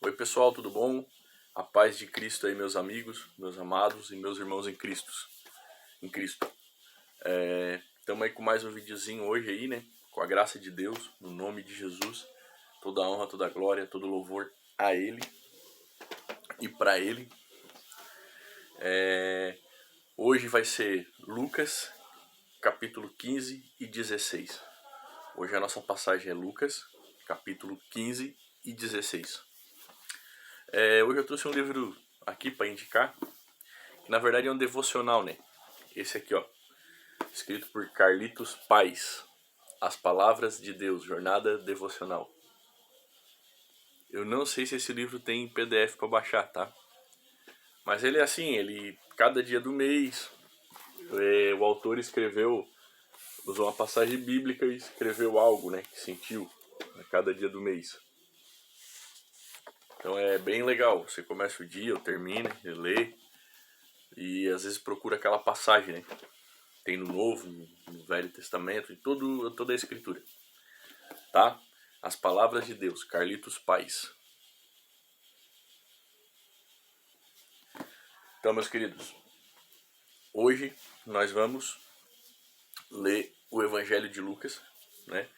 Oi pessoal, tudo bom? A paz de Cristo aí, meus amigos, meus amados e meus irmãos em Cristo. Estamos aí com mais um videozinho hoje aí, né? Com a graça de Deus, no nome de Jesus. Toda a honra, toda a glória, todo louvor a Ele e para Ele. Hoje vai ser Lucas, capítulo 15 e 16. Hoje a nossa passagem é Lucas, capítulo 15 e 16. Hoje eu trouxe um livro aqui para indicar, que na verdade é um devocional, né? Esse aqui, ó, escrito por Carlitos Paes, As Palavras de Deus, Jornada Devocional. Eu não sei se esse livro tem PDF para baixar, tá? Mas ele é assim, cada dia do mês, o autor usou uma passagem bíblica e escreveu algo, né, que sentiu a cada dia do mês. Então é bem legal, você começa o dia, ou termina, lê, e às vezes procura aquela passagem, né? Tem no Novo, no Velho Testamento, em toda a Escritura. Tá? As Palavras de Deus, Carlitos Paes. Então, meus queridos, hoje nós vamos ler o Evangelho de Lucas, né?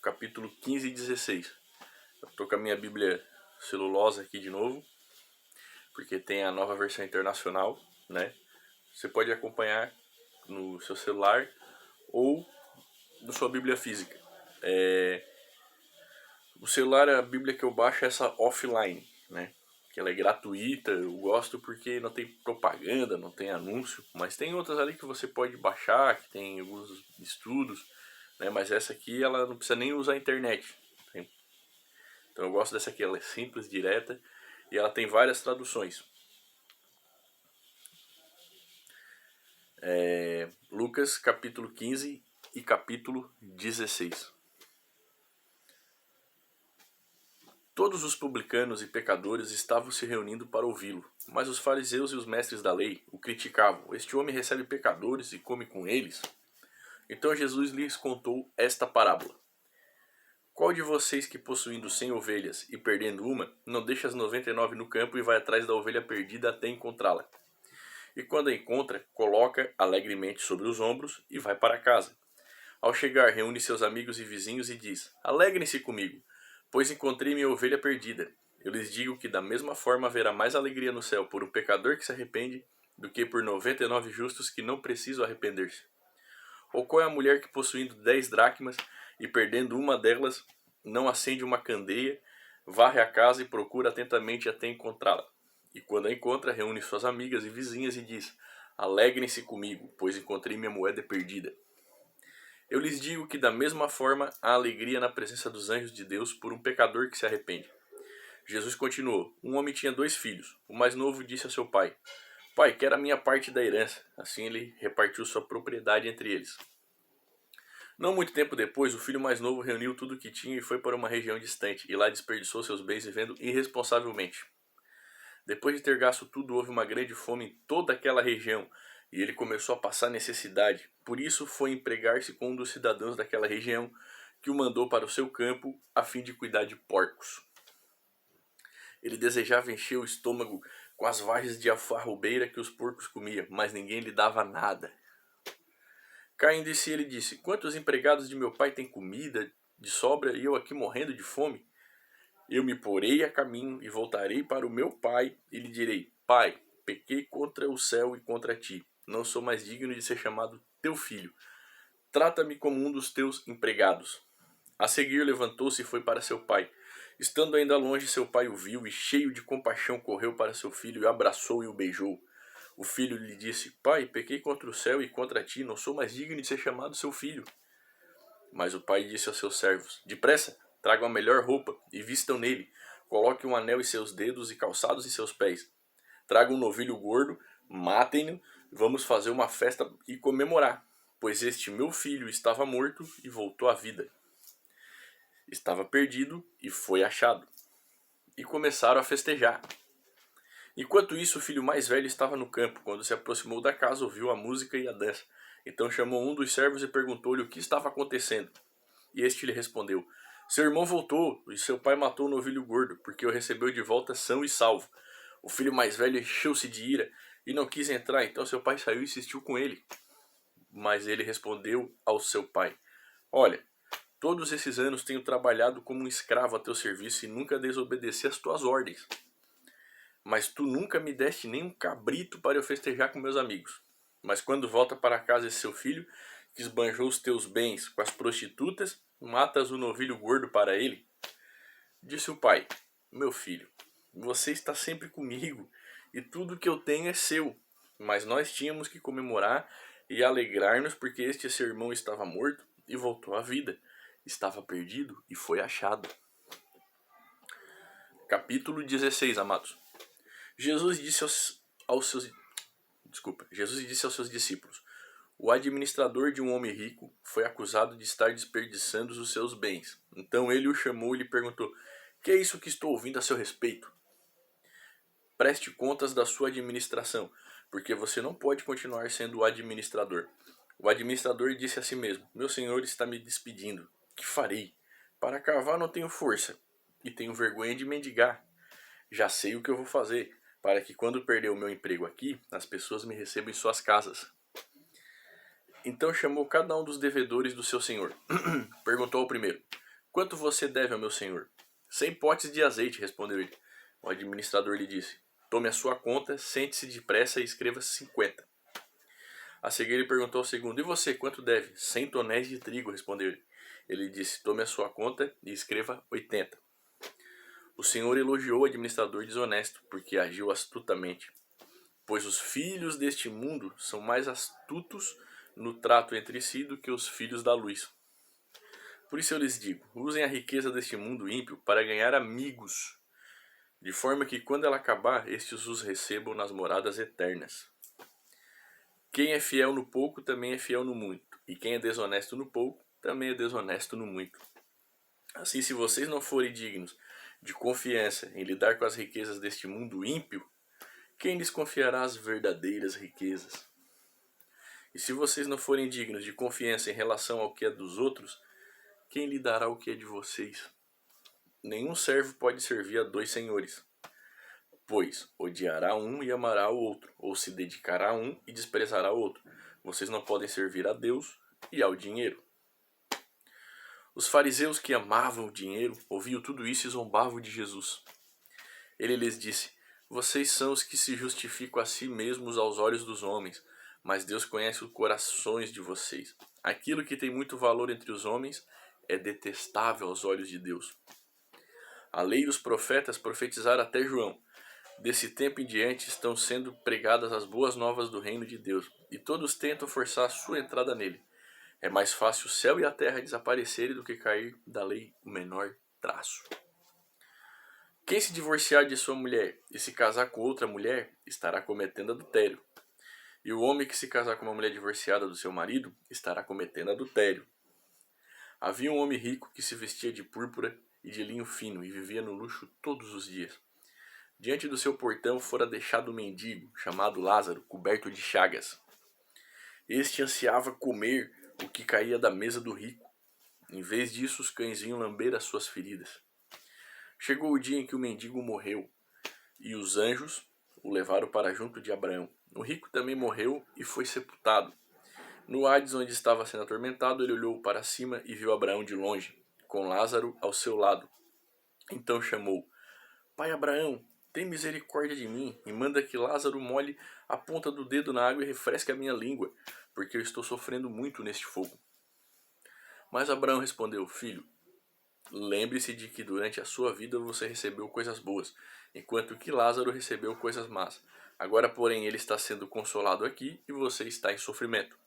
Capítulo 15 e 16. Eu tô com a minha Bíblia celulosa aqui de novo, porque tem a nova versão internacional, né? Você pode acompanhar no seu celular ou na sua Bíblia física. O celular, a Bíblia que eu baixo é essa offline, né? Que ela é gratuita, eu gosto porque não tem propaganda, não tem anúncio, mas tem outras ali que você pode baixar, que tem alguns estudos, né? Mas essa aqui ela não precisa nem usar a internet. Então eu gosto dessa aqui, ela é simples, direta e ela tem várias traduções. Lucas capítulo 15 e capítulo 16. Todos os publicanos e pecadores estavam se reunindo para ouvi-lo, mas os fariseus e os mestres da lei o criticavam. Este homem recebe pecadores e come com eles? Então Jesus lhes contou esta parábola. Qual de vocês que possuindo 100 ovelhas e perdendo uma, não deixa as 99 no campo e vai atrás da ovelha perdida até encontrá-la? E quando a encontra, coloca alegremente sobre os ombros e vai para casa. Ao chegar, reúne seus amigos e vizinhos e diz: Alegrem-se comigo, pois encontrei minha ovelha perdida. Eu lhes digo que da mesma forma haverá mais alegria no céu por um pecador que se arrepende do que por 99 justos que não precisam arrepender-se. Ou qual é a mulher que, possuindo 10 dracmas e perdendo uma delas, não acende uma candeia, varre a casa e procura atentamente até encontrá-la? E quando a encontra, reúne suas amigas e vizinhas e diz: Alegrem-se comigo, pois encontrei minha moeda perdida. Eu lhes digo que da mesma forma há alegria na presença dos anjos de Deus por um pecador que se arrepende. Jesus continuou: Um homem tinha 2 filhos. O mais novo disse a seu pai: Pai, quero a minha parte da herança. Assim ele repartiu sua propriedade entre eles. Não muito tempo depois, o filho mais novo reuniu tudo o que tinha e foi para uma região distante, e lá desperdiçou seus bens vivendo irresponsavelmente. Depois de ter gasto tudo, houve uma grande fome em toda aquela região, e ele começou a passar necessidade. Por isso foi empregar-se com um dos cidadãos daquela região, que o mandou para o seu campo a fim de cuidar de porcos. Ele desejava encher o estômago com as vagens de alfarrobeira que os porcos comiam, mas ninguém lhe dava nada. Caindo em si, ele disse: Quantos empregados de meu pai têm comida de sobra e eu aqui morrendo de fome? Eu me porei a caminho e voltarei para o meu pai e lhe direi: Pai, pequei contra o céu e contra ti. Não sou mais digno de ser chamado teu filho. Trata-me como um dos teus empregados. A seguir levantou-se e foi para seu pai. Estando ainda longe, seu pai o viu e, cheio de compaixão, correu para seu filho e o abraçou e o beijou. O filho lhe disse: Pai, pequei contra o céu e contra ti, não sou mais digno de ser chamado seu filho. Mas o pai disse aos seus servos: Depressa, tragam a melhor roupa e vistam nele. Coloquem um anel em seus dedos e calçados em seus pés. Tragam um novilho gordo, matem-no, vamos fazer uma festa e comemorar, pois este meu filho estava morto e voltou à vida. Estava perdido e foi achado. E começaram a festejar. Enquanto isso, o filho mais velho estava no campo. Quando se aproximou da casa, ouviu a música e a dança. Então chamou um dos servos e perguntou-lhe o que estava acontecendo. E este lhe respondeu: Seu irmão voltou e seu pai matou o novilho gordo, porque o recebeu de volta são e salvo. O filho mais velho encheu-se de ira e não quis entrar, então seu pai saiu e insistiu com ele. Mas ele respondeu ao seu pai: Olha, todos esses anos tenho trabalhado como um escravo a teu serviço e nunca desobedeci às tuas ordens. Mas tu nunca me deste nem um cabrito para eu festejar com meus amigos. Mas quando volta para casa esse seu filho, que esbanjou os teus bens com as prostitutas, matas o novilho gordo para ele? Disse o pai: Meu filho, você está sempre comigo e tudo que eu tenho é seu. Mas nós tínhamos que comemorar e alegrar-nos porque este seu irmão estava morto e voltou à vida. Estava perdido e foi achado. Capítulo 16, amados. Jesus disse aos seus discípulos: O administrador de um homem rico foi acusado de estar desperdiçando os seus bens. Então ele o chamou e lhe perguntou: Que é isso que estou ouvindo a seu respeito? Preste contas da sua administração, porque você não pode continuar sendo o administrador. O administrador disse a si mesmo: Meu senhor está me despedindo. Que farei? Para cavar não tenho força e tenho vergonha de mendigar. Já sei o que eu vou fazer, para que quando perder o meu emprego aqui, as pessoas me recebam em suas casas. Então chamou cada um dos devedores do seu senhor. Perguntou ao primeiro: Quanto você deve ao meu senhor? 100 potes de azeite, respondeu ele. O administrador lhe disse: Tome a sua conta, sente-se depressa e escreva 50. A seguir ele perguntou ao segundo: E você, quanto deve? 100 tonéis de trigo, respondeu ele. Ele disse: Tome a sua conta e escreva 80. O senhor elogiou o administrador desonesto, porque agiu astutamente. Pois os filhos deste mundo são mais astutos no trato entre si do que os filhos da luz. Por isso eu lhes digo: usem a riqueza deste mundo ímpio para ganhar amigos, de forma que quando ela acabar, estes os recebam nas moradas eternas. Quem é fiel no pouco também é fiel no muito, e quem é desonesto no pouco também é desonesto no muito. Assim, se vocês não forem dignos de confiança em lidar com as riquezas deste mundo ímpio, quem lhes confiará as verdadeiras riquezas? E se vocês não forem dignos de confiança em relação ao que é dos outros, quem lhe dará o que é de vocês? Nenhum servo pode servir a 2 senhores, pois odiará um e amará o outro, ou se dedicará a um e desprezará o outro. Vocês não podem servir a Deus e ao dinheiro. Os fariseus, que amavam o dinheiro, ouviam tudo isso e zombavam de Jesus. Ele lhes disse: Vocês são os que se justificam a si mesmos aos olhos dos homens, mas Deus conhece os corações de vocês. Aquilo que tem muito valor entre os homens é detestável aos olhos de Deus. A lei e os profetas profetizaram até João. Desse tempo em diante estão sendo pregadas as boas novas do reino de Deus, e todos tentam forçar a sua entrada nele. É mais fácil o céu e a terra desaparecerem do que cair da lei o menor traço. Quem se divorciar de sua mulher e se casar com outra mulher, estará cometendo adultério. E o homem que se casar com uma mulher divorciada do seu marido, estará cometendo adultério. Havia um homem rico que se vestia de púrpura e de linho fino e vivia no luxo todos os dias. Diante do seu portão fora deixado um mendigo, chamado Lázaro, coberto de chagas. Este ansiava comer o que caía da mesa do rico. Em vez disso, os cães vinham lamber as suas feridas. Chegou o dia em que o mendigo morreu, e os anjos o levaram para junto de Abraão. O rico também morreu e foi sepultado. No Hades, onde estava sendo atormentado, ele olhou para cima e viu Abraão de longe, com Lázaro ao seu lado. Então chamou: Pai Abraão, tem misericórdia de mim e manda que Lázaro molhe a ponta do dedo na água e refresque a minha língua, porque eu estou sofrendo muito neste fogo. Mas Abraão respondeu: Filho, lembre-se de que durante a sua vida você recebeu coisas boas, enquanto que Lázaro recebeu coisas más. Agora, porém, ele está sendo consolado aqui e você está em sofrimento.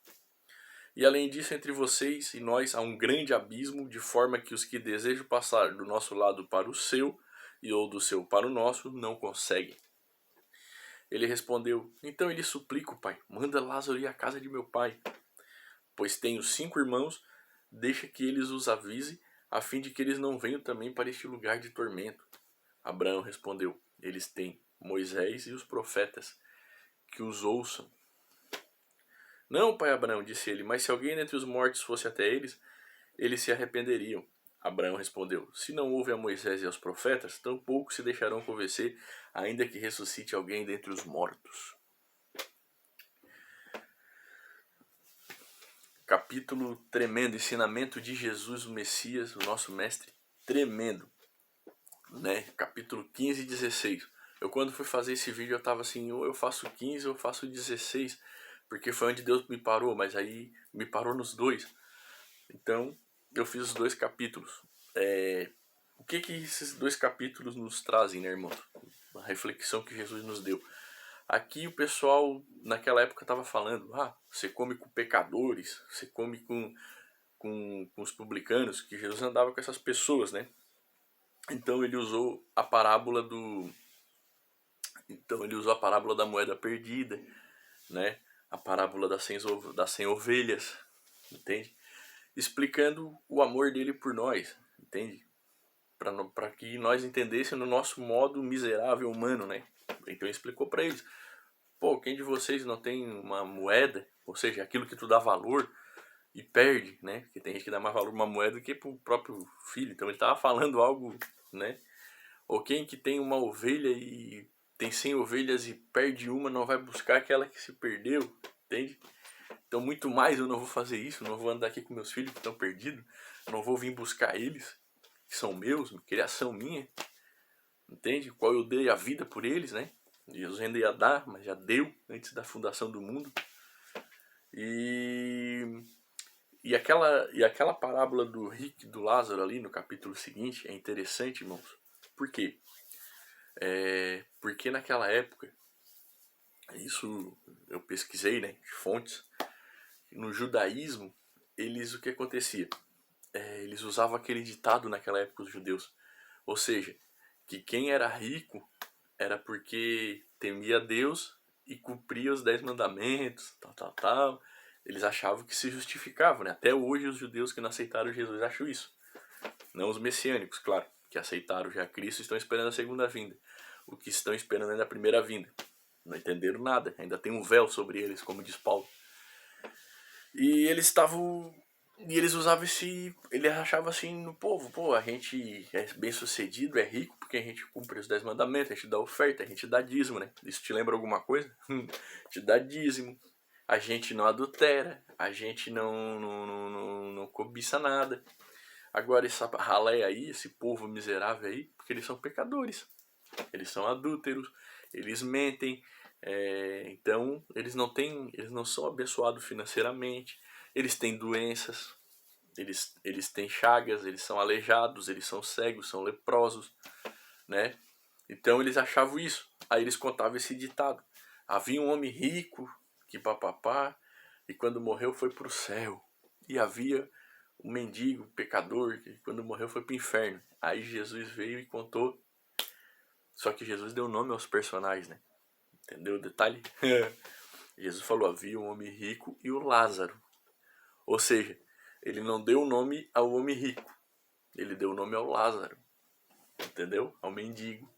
E além disso, entre vocês e nós há um grande abismo, de forma que os que desejam passar do nosso lado para o seu, e ou do seu para o nosso, não conseguem. Ele respondeu: Então eu lhe suplico, pai, manda Lázaro ir à casa de meu pai, pois tenho 5 irmãos, deixa que eles os avise, a fim de que eles não venham também para este lugar de tormento. Abraão respondeu: Eles têm Moisés e os profetas, que os ouçam. Não, pai Abraão, disse ele, mas se alguém dentre os mortos fosse até eles, eles se arrependeriam. Abraão respondeu: se não houve a Moisés e aos profetas, tampouco se deixarão convencer, ainda que ressuscite alguém dentre os mortos. Capítulo tremendo, ensinamento de Jesus, o Messias, o nosso mestre, tremendo, né? Capítulo 15 e 16. Eu quando fui fazer esse vídeo eu tava assim, ou eu faço 15 ou eu faço 16, porque foi onde Deus me parou, mas aí me parou nos dois. Então, eu fiz os dois capítulos. O que esses dois capítulos nos trazem, né, irmão? A reflexão que Jesus nos deu. Aqui o pessoal, naquela época, estava falando, você come com pecadores, você come com os publicanos, que Jesus andava com essas pessoas, né? Então ele usou a parábola da moeda perdida, né? A parábola das 100 ovelhas, entende? Explicando o amor dele por nós, entende? Para que nós entendêssemos o nosso modo miserável humano, né? Então ele explicou para eles: pô, quem de vocês não tem uma moeda, ou seja, aquilo que tu dá valor e perde, né? Porque tem gente que dá mais valor pra uma moeda do que pro próprio filho. Então ele tava falando algo, né? Ou quem que tem uma ovelha e tem 100 ovelhas e perde uma, não vai buscar aquela que se perdeu, entende? Então muito mais eu não vou fazer isso, não vou andar aqui com meus filhos que estão perdidos, não vou vir buscar eles, que são meus, criação minha, entende? Qual eu dei a vida por eles, né? Jesus ainda ia dar, mas já deu antes da fundação do mundo. E aquela parábola do rico e do Lázaro ali no capítulo seguinte é interessante, irmãos. Por quê? Porque naquela época, isso eu pesquisei, né, de fontes, no judaísmo, o que acontecia? Eles usavam aquele ditado naquela época, os judeus. Ou seja, que quem era rico era porque temia Deus e cumpria os 10 mandamentos, tal. Eles achavam que se justificavam, né? Até hoje os judeus que não aceitaram Jesus acham isso. Não os messiânicos, claro, que aceitaram já Cristo e estão esperando a segunda vinda. O que estão esperando é a primeira vinda. Não entenderam nada, ainda tem um véu sobre eles, como diz Paulo. E eles usavam eles achavam assim no povo, pô, a gente é bem sucedido, é rico, porque a gente cumpre os 10 mandamentos, a gente dá oferta, a gente dá dízimo, né? Isso te lembra alguma coisa? A gente dá dízimo, a gente não adultera, a gente não cobiça nada. Agora essa ralé aí, esse povo miserável aí, porque eles são pecadores, eles são adúlteros, eles mentem, então eles não são abençoados financeiramente, eles têm doenças, eles têm chagas, eles são aleijados, eles são cegos, são leprosos, né? Então eles achavam isso. Aí eles contavam esse ditado: havia um homem rico que papapá, e quando morreu foi pro céu. E havia um mendigo, pecador, que quando morreu foi pro inferno. Aí Jesus veio e contou. Só que Jesus deu nome aos personagens, né? Entendeu o detalhe? Jesus falou: havia um homem rico e o Lázaro. Ou seja, ele não deu o nome ao homem rico, ele deu o nome ao Lázaro, entendeu? Ao mendigo.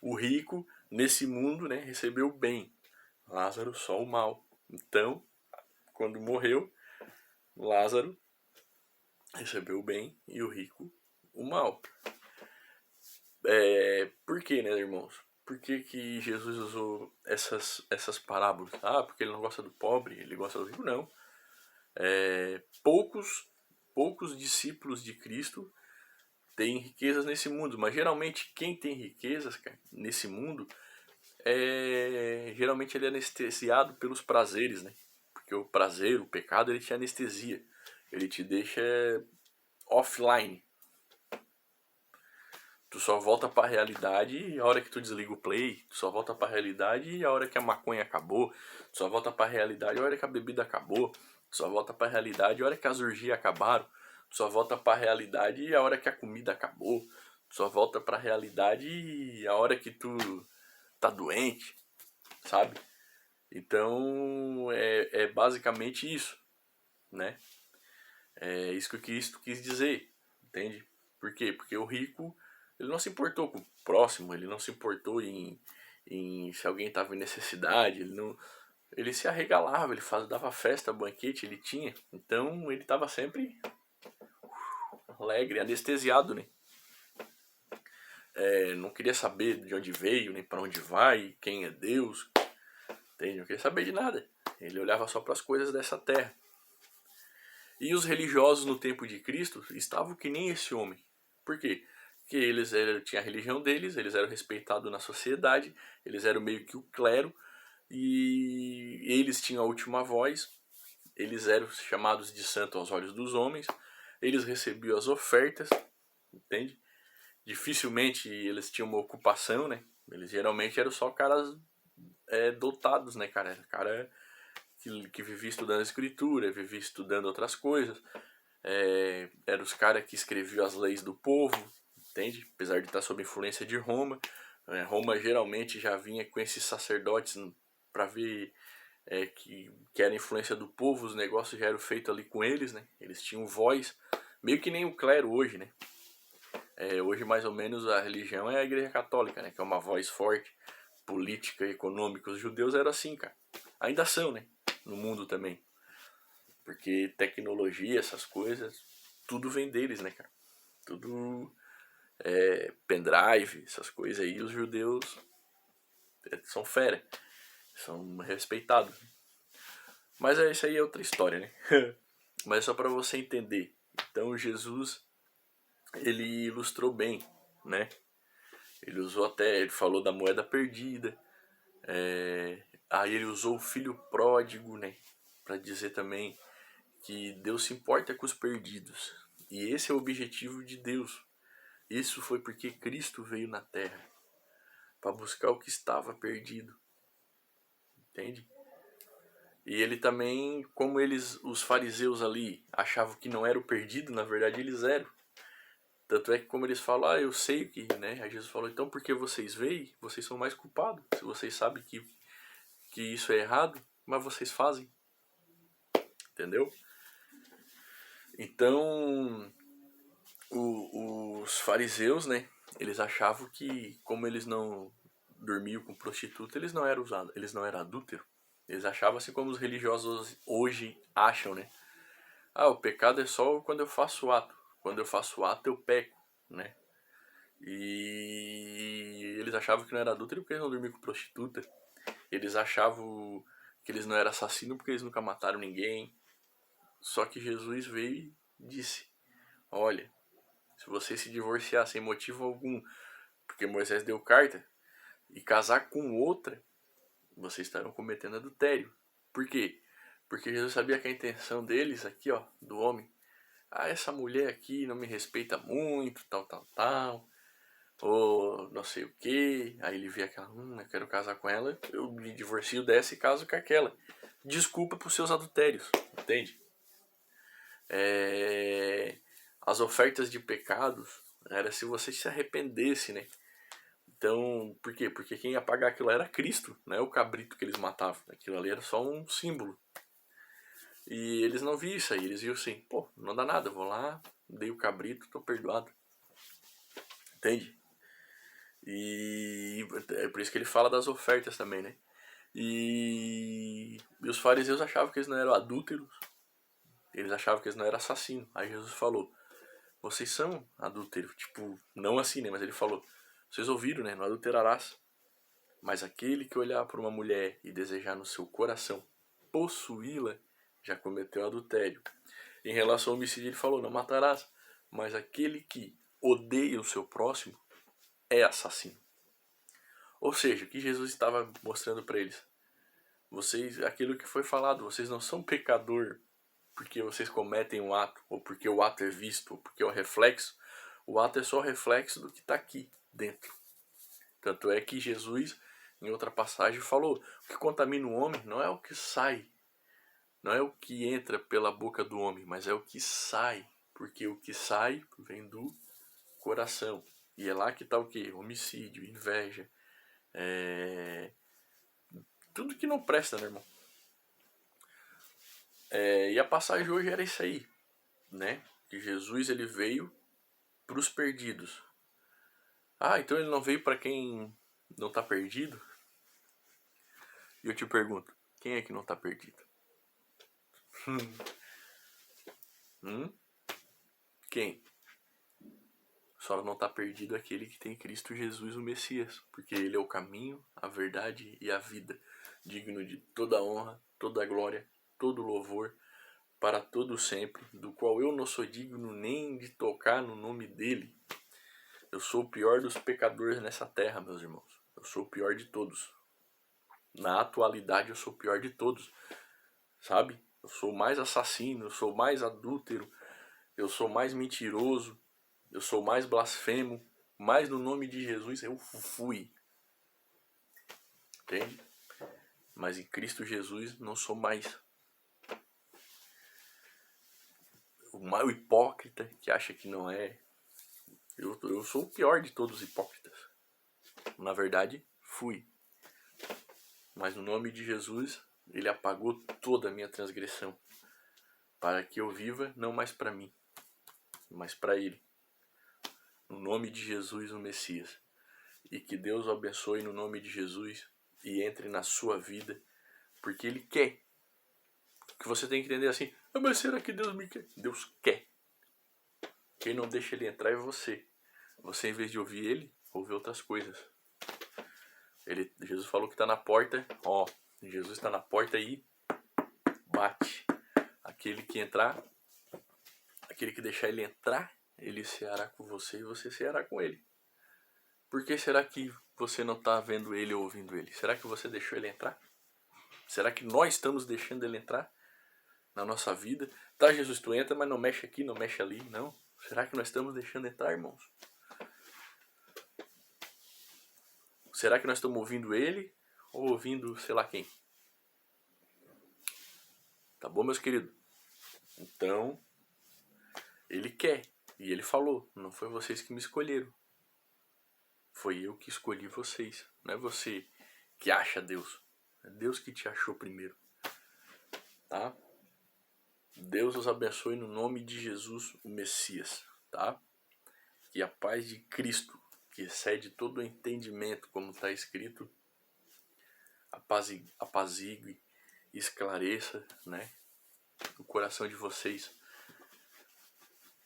O rico, nesse mundo, né, recebeu o bem, Lázaro só o mal. Então, quando morreu, Lázaro recebeu o bem e o rico o mal. Por que, né, irmãos? Por que Jesus usou essas parábolas? Porque ele não gosta do pobre, ele gosta do rico? Não. Poucos discípulos de Cristo têm riquezas nesse mundo, mas geralmente quem tem riquezas, cara, nesse mundo geralmente ele é anestesiado pelos prazeres, né? Porque o prazer, o pecado, ele te anestesia, ele te deixa offline. Tu só volta pra realidade a hora que tu desliga o play, tu só volta pra realidade a hora que a maconha acabou, tu só volta pra realidade a hora que a bebida acabou, tu só volta pra realidade a hora que as orgias acabaram, tu só volta pra realidade a hora que a comida acabou, tu só volta pra realidade a hora que tu tá doente, sabe? Então é basicamente isso, né? É isso que Cristo quis dizer, entende? Por quê? Porque o rico, ele não se importou com o próximo, ele não se importou em se alguém estava em necessidade, ele se arregalava, ele dava festa, banquete, ele tinha. Então ele estava sempre alegre, anestesiado, né? Não queria saber de onde veio, nem para onde vai, quem é Deus, entende? Não queria saber de nada. Ele olhava só para as coisas dessa terra. E os religiosos no tempo de Cristo estavam que nem esse homem. Por quê? Porque eles tinham a religião deles, eles eram respeitados na sociedade, eles eram meio que o clero, e eles tinham a última voz, eles eram chamados de santo aos olhos dos homens, eles recebiam as ofertas, entende? Dificilmente eles tinham uma ocupação, né? Eles geralmente eram só caras dotados, né, cara? Cara que vivia estudando a escritura, vivia estudando outras coisas. Eram os caras que escreviam as leis do povo, entende? Apesar de estar sob influência de Roma. Roma geralmente já vinha com esses sacerdotes para ver que era influência do povo, os negócios já eram feitos ali com eles, né? Eles tinham voz, meio que nem o clero hoje, né? Hoje mais ou menos a religião é a igreja católica, né? Que é uma voz forte, política, econômica. Os judeus eram assim, cara. Ainda são, né? No mundo também. Porque tecnologia, essas coisas, tudo vem deles, né, cara? Tudo pendrive, essas coisas aí, os judeus são fera, são respeitados. Mas isso aí é outra história, né? Mas é só para você entender. Então Jesus, ele ilustrou bem, né? Ele falou da moeda perdida. Aí ele usou o filho pródigo, né? Para dizer também que Deus se importa com os perdidos. E esse é o objetivo de Deus. Isso foi porque Cristo veio na Terra para buscar o que estava perdido. Entende? E ele também, como os fariseus ali, achavam que não era o perdido, na verdade eles eram. Tanto é que como eles falam, eu sei que, né? Aí Jesus falou, então por que vocês veem? Vocês são mais culpados. Se vocês sabem que isso é errado, mas vocês fazem. Entendeu? Então, os fariseus, né? Eles achavam que, como eles não dormiam com prostituta, eles não eram usados, eles não eram adúlteros. Eles achavam assim como os religiosos hoje acham, né? O pecado é só quando eu faço o ato. Quando eu faço o ato, eu peco, né? E eles achavam que não era adúltero porque eles não dormiam com prostituta. Eles achavam que eles não eram assassinos porque eles nunca mataram ninguém. Só que Jesus veio e disse, olha, se você se divorciar sem motivo algum, porque Moisés deu carta, e casar com outra, vocês estarão cometendo adultério. Por quê? Porque Jesus sabia que a intenção deles aqui, ó, do homem, essa mulher aqui não me respeita muito, tal, ou não sei o que. Aí ele vê aquela, eu quero casar com ela, eu me divorcio dessa e caso com aquela. Desculpa por seus adultérios, entende? As ofertas de pecados era se você se arrependesse, né? Então, por quê? Porque quem ia pagar aquilo era Cristo, não é o cabrito que eles matavam. Aquilo ali era só um símbolo. E eles não viam isso aí, eles viam assim, não dá nada, eu vou lá, dei o cabrito, tô perdoado. Entende? E é por isso que ele fala das ofertas também, né? E os fariseus achavam que eles não eram adúlteros, eles achavam que eles não eram assassinos. Aí Jesus falou, vocês são adúlteros, tipo, não assim, né? Mas ele falou, vocês ouviram, né? Não adulterarás. Mas aquele que olhar para uma mulher e desejar no seu coração possuí-la, já cometeu adultério. Em relação ao homicídio, ele falou, não matarás. Mas aquele que odeia o seu próximo é assassino. Ou seja, o que Jesus estava mostrando para eles? Vocês, aquilo que foi falado, vocês não são pecador porque vocês cometem um ato, ou porque o ato é visto, ou porque é o reflexo. O ato é só reflexo do que está aqui dentro. Tanto é que Jesus, em outra passagem, falou, o que contamina o homem não é o que sai, não é o que entra pela boca do homem, mas é o que sai, porque o que sai vem do coração. E é lá que está o que? Homicídio, inveja, tudo que não presta, né, irmão? E a passagem hoje era isso aí, né? Que Jesus ele veio para os perdidos. Então ele não veio para quem não está perdido? E eu te pergunto, quem é que não está perdido? Quem? Só não está perdido aquele que tem Cristo Jesus, o Messias, porque ele é o caminho, a verdade e a vida, digno de toda honra, toda glória, todo louvor, para todo sempre, do qual eu não sou digno nem de tocar no nome dele. Eu sou o pior dos pecadores nessa terra, meus irmãos. Eu sou o pior de todos. Na atualidade eu sou o pior de todos, sabe? Eu sou mais assassino, eu sou mais adúltero, eu sou mais mentiroso, eu sou mais blasfemo, mas no nome de Jesus eu fui. Entende? Mas em Cristo Jesus não sou mais o maior hipócrita que acha que não é. Eu sou o pior de todos os hipócritas. Na verdade, fui. Mas no nome de Jesus, ele apagou toda a minha transgressão, para que eu viva não mais para mim, mas para ele. No nome de Jesus, o Messias. E que Deus o abençoe no nome de Jesus e entre na sua vida, porque ele quer. O que você tem que entender assim, mas será que Deus me quer? Deus quer. Quem não deixa ele entrar é você. Você, em vez de ouvir ele, ouve outras coisas. Jesus falou que está na porta, ó, Jesus está na porta e bate. Aquele que entrar, aquele que deixar ele entrar, ele ceará com você e você ceará com ele. Por que será que você não está vendo ele ou ouvindo ele? Será que você deixou ele entrar? Será que nós estamos deixando ele entrar na nossa vida? Tá, Jesus, tu entra, mas não mexe aqui, não mexe ali, não. Será que nós estamos deixando entrar, irmãos? Será que nós estamos ouvindo ele ou ouvindo sei lá quem? Tá bom, meus queridos? Então, ele quer. E ele falou, não foi vocês que me escolheram. Foi eu que escolhi vocês. Não é você que acha Deus. É Deus que te achou primeiro. Tá? Deus os abençoe no nome de Jesus, o Messias. Tá? Que a paz de Cristo, que excede todo o entendimento, como está escrito, apazigue e esclareça, né, o coração de vocês.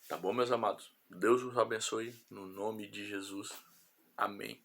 Tá bom, meus amados? Deus os abençoe no nome de Jesus. Amém.